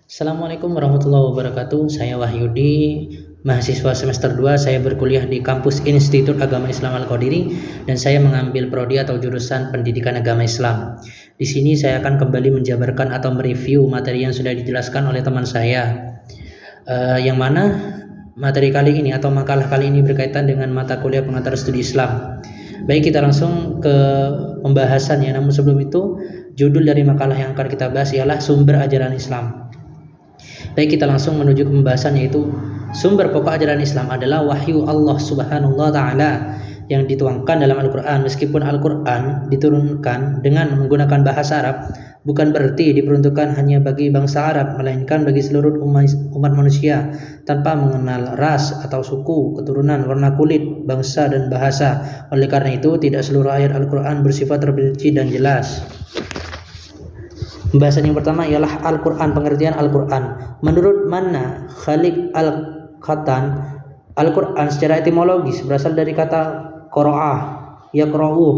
Assalamualaikum warahmatullahi wabarakatuh. Saya Wahyudi, mahasiswa semester 2. Saya berkuliah di kampus Institut Agama Islam Al-Qadiri dan saya mengambil prodi atau jurusan Pendidikan Agama Islam. Di sini saya akan kembali menjabarkan atau mereview materi yang sudah dijelaskan oleh teman saya. Yang mana materi kali ini atau makalah kali ini berkaitan dengan mata kuliah pengantar studi Islam. Baik, kita langsung ke pembahasannya. Namun sebelum itu, judul dari makalah yang akan kita bahas ialah sumber ajaran Islam. Baik, kita langsung menuju ke pembahasan, yaitu sumber pokok ajaran Islam adalah wahyu Allah Subhanahu wa taala yang dituangkan dalam Al-Qur'an. Meskipun Al-Qur'an diturunkan dengan menggunakan bahasa Arab, bukan berarti diperuntukkan hanya bagi bangsa Arab, melainkan bagi seluruh umat manusia tanpa mengenal ras atau suku, keturunan, warna kulit, bangsa dan bahasa. Oleh karena itu, tidak seluruh ayat Al-Qur'an bersifat terperinci dan jelas. Pembahasan yang pertama ialah Al-Quran, pengertian Al-Quran. Menurut Manna Khaliq Al-Qatan, Al-Quran secara etimologis berasal dari kata qira'ah, yaqra'u,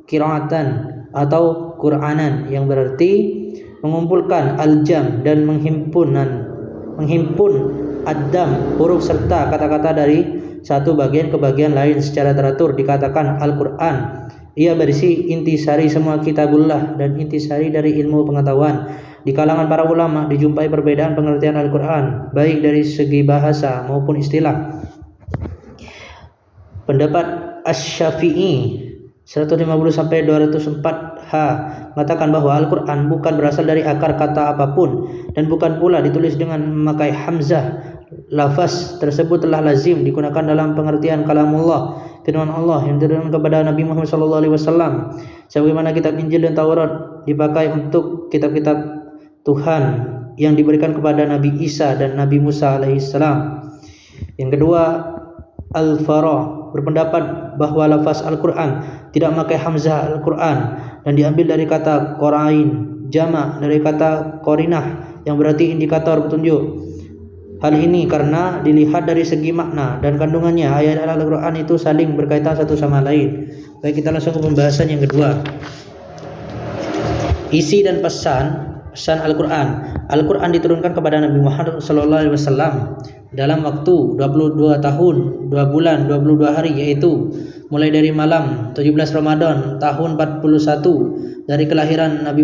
qira'atan atau Qur'anan, yang berarti mengumpulkan al-jam dan menghimpun ad-dam, huruf serta kata-kata dari satu bagian ke bagian lain secara teratur. Dikatakan Al-Quran, ia berisi intisari semua kitabullah dan intisari dari ilmu pengetahuan. Di kalangan para ulama dijumpai perbedaan pengertian Al-Quran, baik dari segi bahasa maupun istilah. Pendapat Asy-Syafi'i 150-204H mengatakan bahwa Al-Quran bukan berasal dari akar kata apapun dan bukan pula ditulis dengan memakai hamzah. Lafaz tersebut telah lazim digunakan dalam pengertian kalamullah, firman Allah yang diturunkan kepada Nabi Muhammad SAW, sebagaimana kitab Injil dan Taurat dipakai untuk kitab-kitab Tuhan yang diberikan kepada Nabi Isa dan Nabi Musa alaihissalam. Yang kedua, Al-Farah berpendapat bahwa lafaz Al-Quran tidak memakai hamzah Al-Quran dan diambil dari kata qorain, jamak dari kata qorinah yang berarti indikator petunjuk. Hal ini karena dilihat dari segi makna dan kandungannya, ayat Al-Quran itu saling berkaitan satu sama lain. Baik, kita langsung ke pembahasan yang kedua. Isi dan pesan Al-Quran. Al-Quran diturunkan kepada Nabi Muhammad SAW dalam waktu 22 tahun, 2 bulan, 22 hari, yaitu mulai dari malam 17 Ramadan tahun 41 dari kelahiran Nabi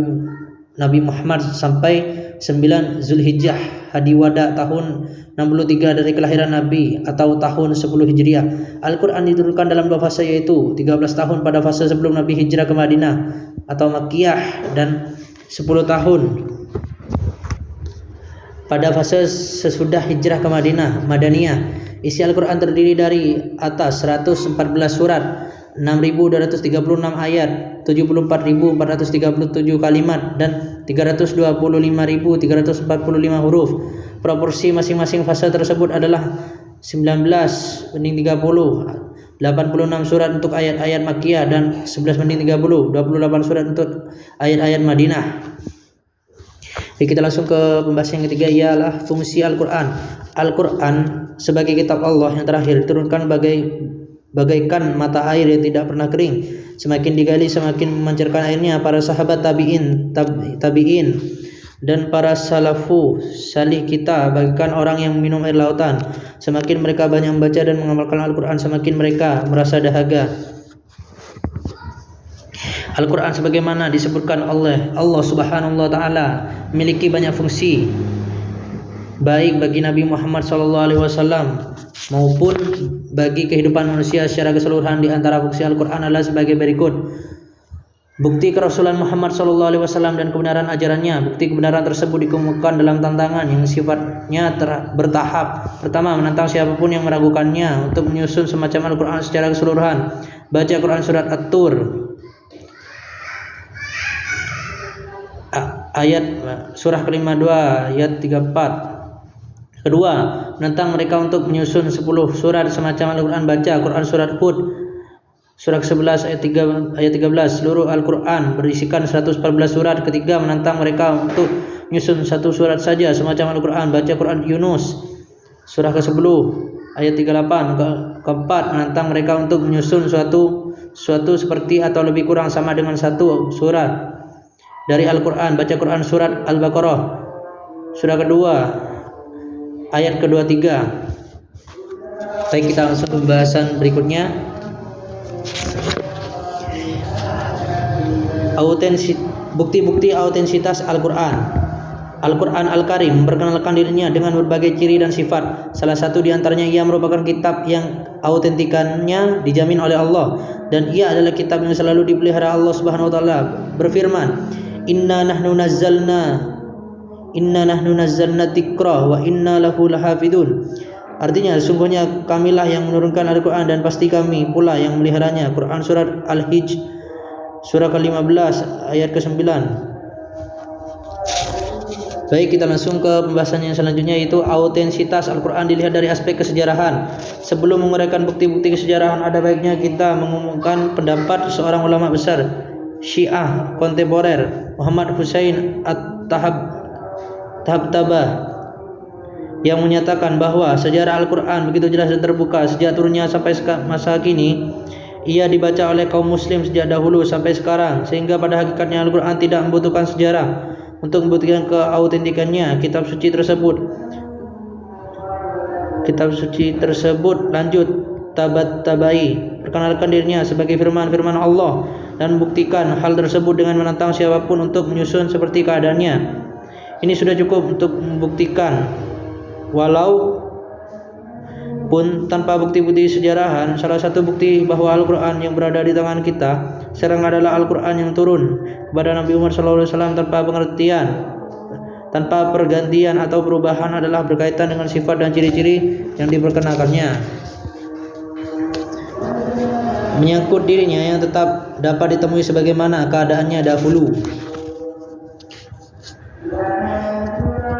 Muhammad sampai 9 Zulhijjah Hadiwada tahun 63 dari kelahiran Nabi atau tahun 10 Hijriah. Al-Quran diturunkan dalam 2 fase, yaitu 13 tahun pada fase sebelum Nabi hijrah ke Madinah atau Makkiyah dan 10 tahun pada fase sesudah hijrah ke Madaniyah. Isi Al-Quran terdiri dari atas 114 surat, 6.236 ayat, 74.437 kalimat dan 325.345 huruf. Proporsi masing-masing fase tersebut adalah 19:30, 86 surat untuk ayat-ayat Makkiyah dan 11:30, 28 surat untuk ayat-ayat Madinah. Jadi kita langsung ke pembahasan yang ketiga, ialah fungsi Al-Quran. Al-Quran sebagai kitab Allah yang terakhir diturunkan bagaikan mata air yang tidak pernah kering. Semakin digali semakin memancarkan airnya. Para sahabat tabi'in dan para salafu salih kita bagaikan orang yang minum air lautan. Semakin mereka banyak membaca dan mengamalkan Al-Quran, semakin mereka merasa dahaga. Al-Quran sebagaimana disebutkan oleh Allah Subhanahu wa taala memiliki banyak fungsi, baik bagi Nabi Muhammad SAW maupun bagi kehidupan manusia secara keseluruhan. Di antara fungsi Al-Quran adalah sebagai berikut: bukti kerasulan Muhammad SAW dan kebenaran ajarannya. Bukti kebenaran tersebut dikemukakan dalam tantangan yang sifatnya bertahap. Pertama, menantang siapapun yang meragukannya untuk menyusun semacam Al-Quran secara keseluruhan. Baca Quran surat At-Tur ayat surah ke-52 ayat 34. Kedua, menantang mereka untuk menyusun 10 surat semacam Al-Quran. Baca Quran surat Hud surah ke-11 ayat 13. Seluruh Al-Quran berisikan 114 surat. Ketiga, menantang mereka untuk menyusun 1 surat saja semacam Al-Quran. Baca Quran Yunus surah ke-10 ayat 38. Keempat, menantang mereka untuk menyusun suatu seperti atau lebih kurang sama dengan 1 surat dari Al-Quran. Baca Quran surat Al-Baqarah surah kedua ayat ke-23. Baik, kita langsung ke pembahasan berikutnya. Bukti-bukti autentisitas Al-Quran. Al-Quran Al-Karim memperkenalkan dirinya dengan berbagai ciri dan sifat. Salah satu di antaranya ia merupakan kitab yang autentikannya dijamin oleh Allah, dan ia adalah kitab yang selalu dipelihara Allah Subhanahu wa taala. Berfirman, Inna nahnu nazzalna dzikra wa inna lahu lahafidun. Artinya, sesungguhnya kamilah yang menurunkan Al-Quran dan pasti kami pula yang meliharanya. Quran surat Al-Hijr surah ke-15 ayat ke-9. Baik, kita langsung ke pembahasan yang selanjutnya, yaitu autentisitas Al-Quran dilihat dari aspek kesejarahan. Sebelum menguraikan bukti-bukti kesejarahan, ada baiknya kita mengumumkan pendapat seorang ulama besar Syiah kontemporer, Muhammad Hussein At-Tabtabah, yang menyatakan bahwa sejarah Al-Quran begitu jelas dan terbuka sejak turunnya sampai masa kini. Ia dibaca oleh kaum muslim sejak dahulu sampai sekarang, sehingga pada hakikatnya Al-Quran tidak membutuhkan sejarah untuk membuktikan keautentikannya. Kitab suci tersebut lanjut Tabatabai perkenalkan dirinya sebagai firman-firman Allah dan membuktikan hal tersebut dengan menantang siapapun untuk menyusun seperti keadaannya. Ini sudah cukup untuk membuktikan, walau pun tanpa bukti-bukti sejarahan. Salah satu bukti bahwa Al-Quran yang berada di tangan kita sekarang adalah Al-Quran yang turun kepada Nabi Muhammad SAW tanpa pergantian atau perubahan adalah berkaitan dengan sifat dan ciri-ciri yang diperkenalkannya, menyangkut dirinya yang tetap dapat ditemui sebagaimana keadaannya dahulu.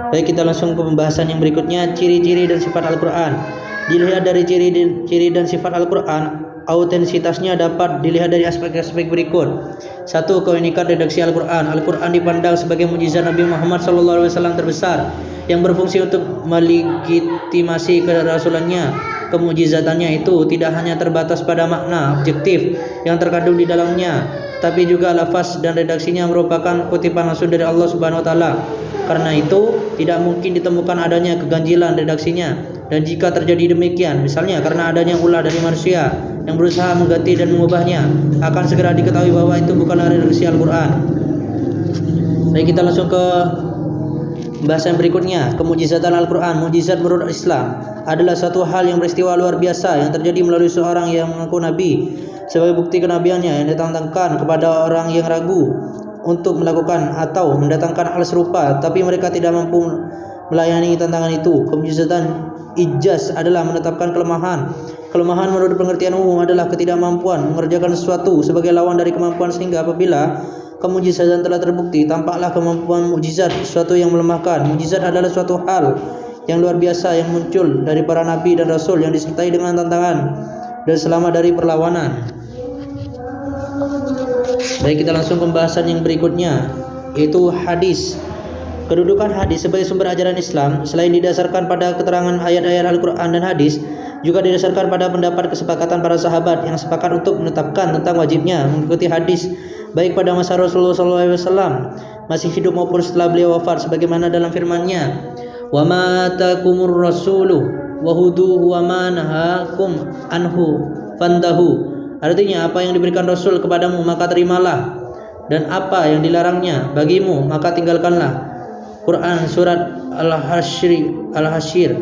Baik, kita langsung ke pembahasan yang berikutnya, ciri-ciri dan sifat Al-Quran. Dilihat dari ciri dan sifat Al-Quran, autentisitasnya dapat dilihat dari aspek-aspek berikut. 1. Keunikan redaksi Al-Quran. Al-Quran dipandang sebagai mukjizat Nabi Muhammad SAW terbesar yang berfungsi untuk melegitimasi kerasulannya. Kemukjizatannya itu tidak hanya terbatas pada makna objektif yang terkandung di dalamnya, tapi juga lafaz dan redaksinya merupakan kutipan langsung dari Allah Subhanahu wa taala. Karena itu tidak mungkin ditemukan adanya keganjilan redaksinya. Dan jika terjadi demikian, misalnya karena adanya ulah dari manusia yang berusaha mengganti dan mengubahnya, akan segera diketahui bahwa itu bukanlah redaksi Al-Quran. Baik, kita langsung ke pembahasan berikutnya, kemujizatan Al-Quran. Mujizat menurut Islam adalah satu hal yang peristiwa luar biasa yang terjadi melalui seorang yang mengaku nabi sebagai bukti kenabiannya, yang ditantangkan kepada orang yang ragu untuk melakukan atau mendatangkan hal serupa, tapi mereka tidak mampu melayani tantangan itu. Kemujizatan ijaz adalah menetapkan kelemahan. Kelemahan menurut pengertian umum adalah ketidakmampuan mengerjakan sesuatu sebagai lawan dari kemampuan, sehingga apabila kemujizatan telah terbukti, tampaklah kemampuan mukjizat sesuatu yang melemahkan. Mukjizat adalah suatu hal yang luar biasa yang muncul dari para nabi dan rasul yang disertai dengan tantangan dan selamat dari perlawanan. Baik, kita langsung pembahasan yang berikutnya, yaitu hadis. Kedudukan hadis sebagai sumber ajaran Islam selain didasarkan pada keterangan ayat-ayat Al-Quran dan hadis, juga didasarkan pada pendapat kesepakatan para sahabat yang sepakat untuk menetapkan tentang wajibnya mengikuti hadis, baik pada masa Rasulullah SAW masih hidup maupun setelah beliau wafat, sebagaimana dalam firman-Nya, "Wa ma atakumur rasulu wa huduhu wa ma nahakum anhu fantahu." Artinya, apa yang diberikan Rasul kepadamu maka terimalah, dan apa yang dilarangnya bagimu maka tinggalkanlah. Quran surat Al-Hasyr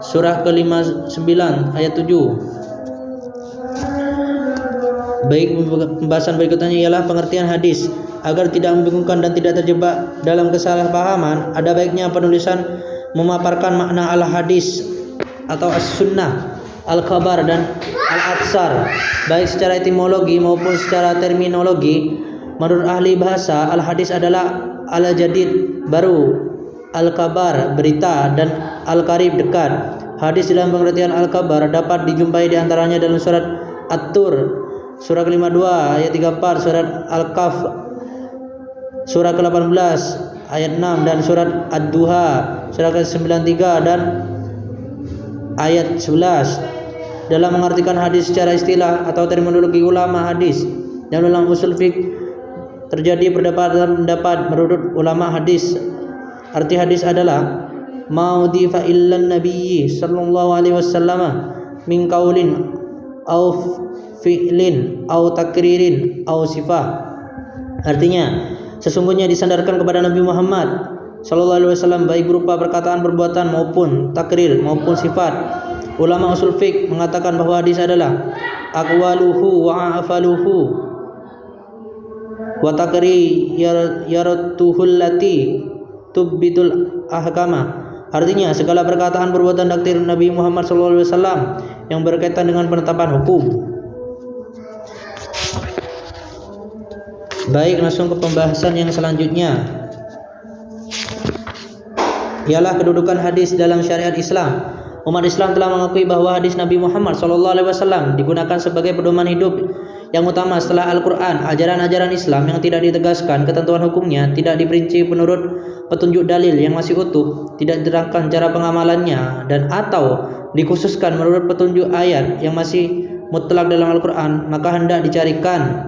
surah ke-59 ayat 7. Baik, pembahasan berikutnya ialah pengertian hadis. Agar tidak membingungkan dan tidak terjebak dalam kesalahpahaman, ada baiknya penulisan memaparkan makna al-hadis atau as-sunnah, al-khabar dan al-atsar, baik secara etimologi maupun secara terminologi. Menurut ahli bahasa, al-hadis adalah al-jadid, baru, al-kabar, berita, dan al-qarib, dekat. Hadis dalam pengertian al-kabar dapat dijumpai diantaranya dalam surat At-Tur surah ke-52 ayat 34, surat Al-Kahf surah ke-18 ayat 6, dan surat Ad-Duha surah ke-93 dan ayat 11. Dalam mengartikan hadis secara istilah atau terminologi ulama hadis dan ulama usul fiqh, terjadi perbedaan pendapat menurut ulama hadis Arti hadis adalah ma'udhifa illan nabiyyi sallallahu alaihi wasallam min qaulin au fi'lin au takririn au sifah. Artinya, sesungguhnya disandarkan kepada Nabi Muhammad sallallahu alaihi wasallam baik berupa perkataan, perbuatan maupun takrir maupun sifat. Ulama usul fiqh mengatakan bahwa hadis adalah aqwaluhu wa afaluhu wa takri yaratuhul lati tubbitul ahkama. Artinya segala perkataan, perbuatan, takdir Nabi Muhammad sallallahu alaihi wasallam yang berkaitan dengan penetapan hukum. Baik, langsung ke pembahasan yang selanjutnya, ialah kedudukan hadis dalam syariat Islam. Umat Islam telah mengakui bahwa hadis Nabi Muhammad SAW digunakan sebagai pedoman hidup yang utama setelah Al-Quran. Ajaran-ajaran Islam yang tidak ditegaskan ketentuan hukumnya, tidak diperinci menurut petunjuk dalil yang masih utuh, tidak diterangkan cara pengamalannya, dan atau dikhususkan menurut petunjuk ayat yang masih mutlak dalam Al-Quran, maka hendak dicarikan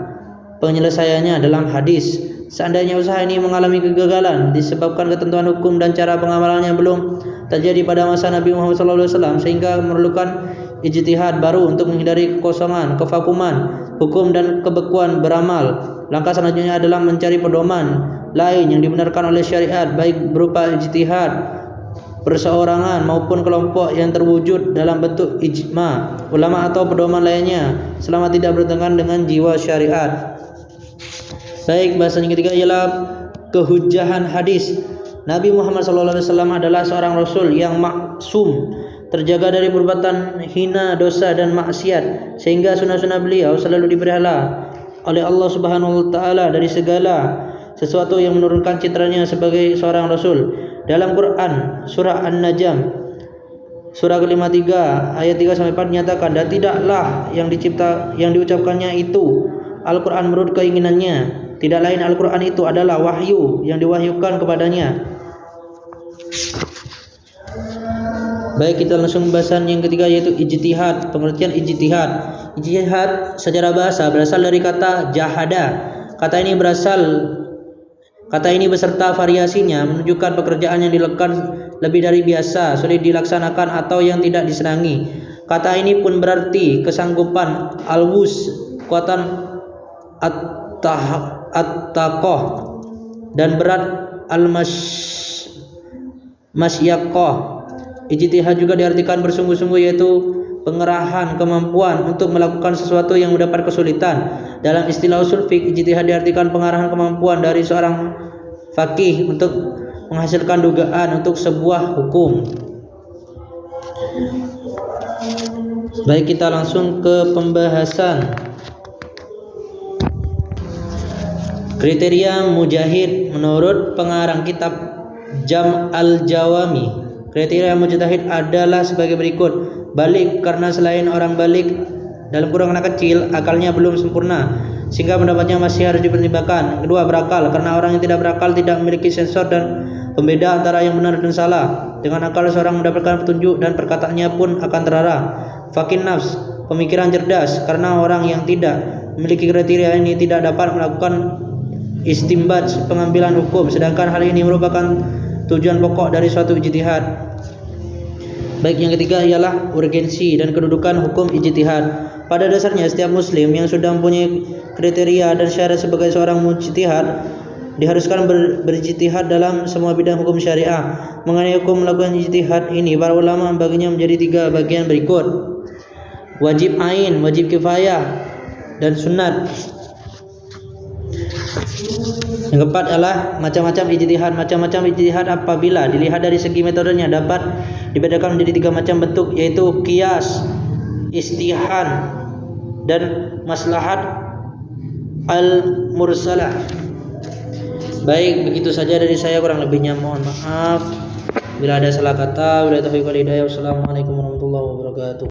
penyelesaiannya dalam hadis. Seandainya usaha ini mengalami kegagalan disebabkan ketentuan hukum dan cara pengamalannya belum terjadi pada masa Nabi Muhammad SAW, sehingga memerlukan ijtihad baru untuk menghindari kekosongan, kevakuman hukum dan kebekuan beramal. Langkah selanjutnya adalah mencari pedoman lain yang dibenarkan oleh syariat, baik berupa ijtihad perseorangan maupun kelompok yang terwujud dalam bentuk ijma ulama atau pedoman lainnya, selama tidak bertentangan dengan jiwa syariat. Baik, bahasan yang ketiga ialah kehujjahan hadis. Nabi Muhammad SAW adalah seorang Rasul yang maksum, terjaga dari perbuatan hina, dosa dan maksiat, sehingga sunnah-sunnah beliau selalu dipelihara oleh Allah Subhanahu wa Ta'ala dari segala sesuatu yang menurunkan citranya sebagai seorang Rasul. Dalam Quran surah An-Najm surah ke-53 ayat 3-4 menyatakan, dan tidaklah yang diucapkannya itu Al-Quran menurut keinginannya, tidak lain Al-Quran itu adalah wahyu yang diwahyukan kepadanya. Baik, kita langsung bahasan yang ketiga, yaitu ijtihad. Pengertian ijtihad. Ijtihad secara bahasa berasal dari kata jahada. Kata ini beserta variasinya menunjukkan pekerjaan yang dilakukan lebih dari biasa, sulit dilaksanakan atau yang tidak disenangi. Kata ini pun berarti kesanggupan, al-wus, kekuatan at-taqah, dan berat al-masyaqqah. Ijtihad juga diartikan bersungguh-sungguh, yaitu pengerahan kemampuan untuk melakukan sesuatu yang mendapat kesulitan. Dalam istilah usul fiqh, ijtihad diartikan pengarahan kemampuan dari seorang faqih untuk menghasilkan dugaan untuk sebuah hukum. Baik, kita langsung ke pembahasan. Kriteria mujahid menurut pengarang kitab Jam' al-Jawami. Kriteria mujtahid adalah sebagai berikut: balik, karena selain orang balik dalam kurung anak kecil, akalnya belum sempurna sehingga pendapatnya masih harus dipertimbangkan. Kedua, berakal, karena orang yang tidak berakal tidak memiliki sensor dan pembeda antara yang benar dan salah. Dengan akal seorang mendapatkan petunjuk dan perkataannya pun akan terarah. Fakin nafs, pemikiran cerdas, karena orang yang tidak memiliki kriteria ini tidak dapat melakukan istimbat, pengambilan hukum, sedangkan hal ini merupakan tujuan pokok dari suatu ijtihad. Baik, yang ketiga ialah urgensi dan kedudukan hukum ijtihad. Pada dasarnya setiap muslim yang sudah mempunyai kriteria dan syarat sebagai seorang mujtahid diharuskan berijtihad dalam semua bidang hukum syariah. Mengenai hukum melakukan ijtihad ini, para ulama membaginya menjadi 3 bagian berikut: wajib ain, wajib kifayah, dan sunat. Yang keempat adalah macam-macam ijtihad. Macam-macam ijtihad apabila dilihat dari segi metodenya dapat dibedakan menjadi 3 macam bentuk, yaitu qiyas, istihan, dan maslahat al-mursalah. Baik, begitu saja dari saya, kurang lebihnya mohon maaf bila ada salah kata. Wassalamualaikum warahmatullahi wabarakatuh.